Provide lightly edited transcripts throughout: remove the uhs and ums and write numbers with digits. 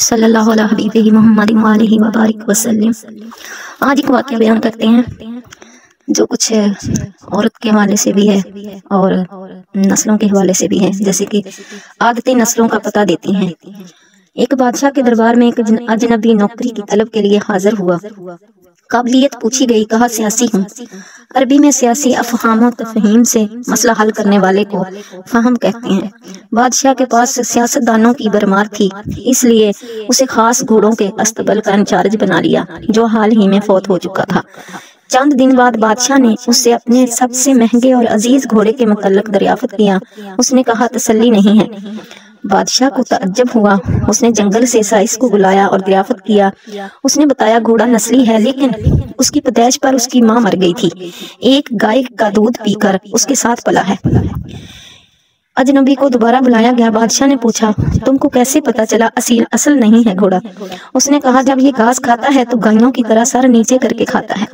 صلی اللہ علیہ حبیبہ محمد وآلہ وبارک وسلم۔ آج ایک واقعہ بیان کرتے ہیں جو کچھ عورت کے حوالے سے بھی ہے اور نسلوں کے حوالے سے بھی ہے، جیسے کہ عادتیں نسلوں کا پتہ دیتی ہیں۔ ایک بادشاہ کے دربار میں ایک اجنبی نوکری کی طلب کے لیے حاضر ہوا۔ قابلیت پوچھی گئی، کہا سیاسی ہوں۔ عربی میں سیاسی افہام و تفہیم سے مسئلہ حل کرنے والے کو فہم کہتے ہیں۔ بادشاہ کے پاس سیاستدانوں کی بھرمار تھی، اس لیے اسے خاص گھوڑوں کے استبل کا انچارج بنا لیا، جو حال ہی میں فوت ہو چکا تھا۔ چند دن بعد بادشاہ نے اس سے اپنے سب سے مہنگے اور عزیز گھوڑے کے متعلق دریافت کیا۔ اس نے کہا تسلی نہیں ہے۔ بادشاہ کو تعجب ہوا۔ اس نے جنگل سے سائس کو بلایا اور دریافت کیا۔ اس نے بتایا گھوڑا نسلی ہے، لیکن اس کی پیدائش پر اس کی ماں مر گئی تھی، ایک گائے کا دودھ پی کر اس کے ساتھ پلا ہے۔ اجنبی کو دوبارہ بلایا گیا۔ بادشاہ نے پوچھا تم کو کیسے پتا چلا اصل نہیں ہے گھوڑا؟ اس نے کہا جب یہ گھاس کھاتا ہے تو گائیوں کی طرح سر نیچے کر کے کھاتا ہے،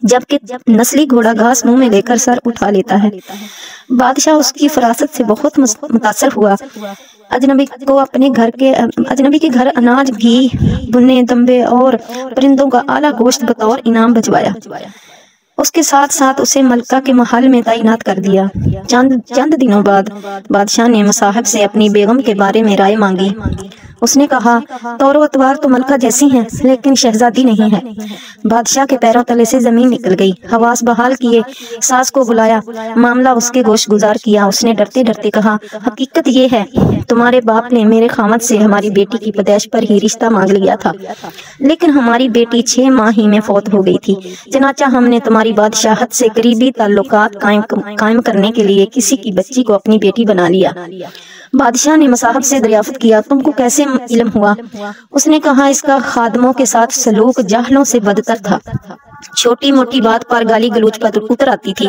جبکہ نسلی گھوڑا گھاس منہ میں لے کر سر اٹھا لیتا ہے۔ بادشاہ اس کی فراست سے بہت متاثر ہوا۔ اجنبی کے گھر اناج، گھی، بنے دمبے اور پرندوں کا اعلیٰ گوشت بطور انعام بھجوایا۔ اس کے ساتھ ساتھ اسے ملکہ کے محل میں تعینات کر دیا۔ چند دنوں بعد بادشاہ نے مصاحب سے اپنی بیگم کے بارے میں رائے مانگی۔ اس نے کہا طور و اتوار تو ملکہ جیسی ہیں، لیکن شہزادی نہیں ہے۔ بادشاہ کے پیروں تلے سے زمین نکل گئی۔ حواس بحال کیے، ساس کو بلایا، معاملہ اس کے گوش گزار کیا۔ اس نے ڈرتے ڈرتے کہا حقیقت یہ ہے تمہارے باپ نے میرے خامد سے ہماری بیٹی کی پیدائش پر ہی رشتہ مانگ لیا تھا، لیکن ہماری بیٹی 6 ماہ ہی میں فوت ہو گئی تھی، چنانچہ ہم نے تمہاری بادشاہت سے قریبی تعلقات قائم کرنے کے لیے کسی کی بچی کو اپنی بیٹی بنا لیا۔ بادشاہ نے مصاحب سے دریافت کیا تم کو کیسے علم ہوا؟ اس نے کہا اس کا خادموں کے ساتھ سلوک جاہلوں سے بدتر تھا، چھوٹی موٹی بات پر گالی گلوچ پر اتر آتی تھی،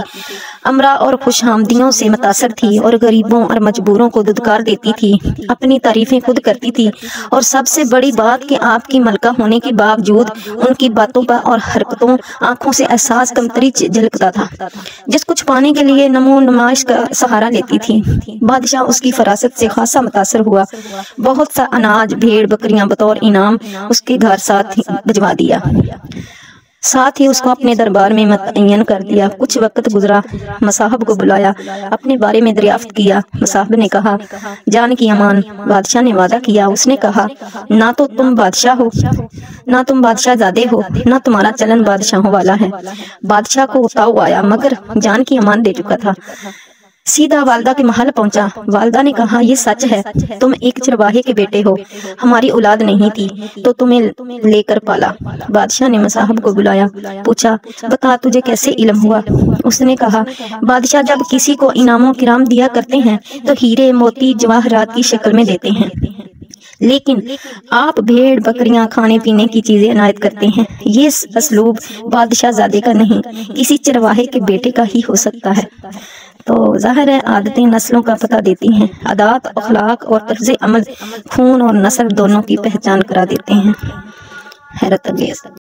امرا اور خوش آمدیوں سے متاثر تھی اور غریبوں اور مجبوروں کو دھتکار دیتی تھی، اپنی تعریفیں خود کرتی تھی، اور سب سے بڑی بات کہ آپ کی ملکہ ہونے کے باوجود ان کی باتوں پر اور حرکتوں آنکھوں سے احساس کمتری جھلکتا تھا، جس کچھ پانے کے لیے نمو نمائش کا سہارا لیتی تھی۔ بادشاہ اس کی فراست سے خاصا متاثر ہوا، بہت سا اناج، بھیڑ بکریاں بطور انعام اس کے گھر ساتھ بھجوا دیا، ساتھ ہی اس کو اپنے دربار میں متعین کر دیا۔ کچھ وقت گزرا، مصاحب کو بلایا، اپنے بارے میں دریافت کیا۔ مصاحب نے کہا جان کی امان۔ بادشاہ نے وعدہ کیا۔ اس نے کہا نہ تو تم بادشاہ ہو، نہ تم بادشاہ زادے ہو، نہ تمہارا چلن بادشاہوں والا ہے۔ بادشاہ کو تاؤ آیا، مگر جان کی امان دے چکا تھا۔ سیدھا والدہ کے محل پہنچا۔ والدہ نے کہا یہ سچ ہے، تم ایک چرواہے کے بیٹے ہو، ہماری اولاد نہیں تھی تو تمہیں لے کر پالا۔ بادشاہ نے مصاحب کو بلایا، پوچھا بتا تجھے کیسے علم ہوا؟ اس نے کہا بادشاہ جب کسی کو انعام و کرام دیا کرتے ہیں تو ہیرے موتی جواہرات کی شکل میں دیتے ہیں، لیکن آپ بھیڑ بکریاں کھانے پینے کی چیزیں عنایت کرتے ہیں۔ یہ اسلوب بادشاہ زادے کا نہیں، کسی چرواہے کے بیٹے کا ہی ہو سکتا ہے۔ تو ظاہر ہے عادتیں نسلوں کا پتہ دیتی ہیں، عادات، اخلاق اور طرز عمل خون اور نسل دونوں کی پہچان کرا دیتے ہیں۔ حیرت انگیز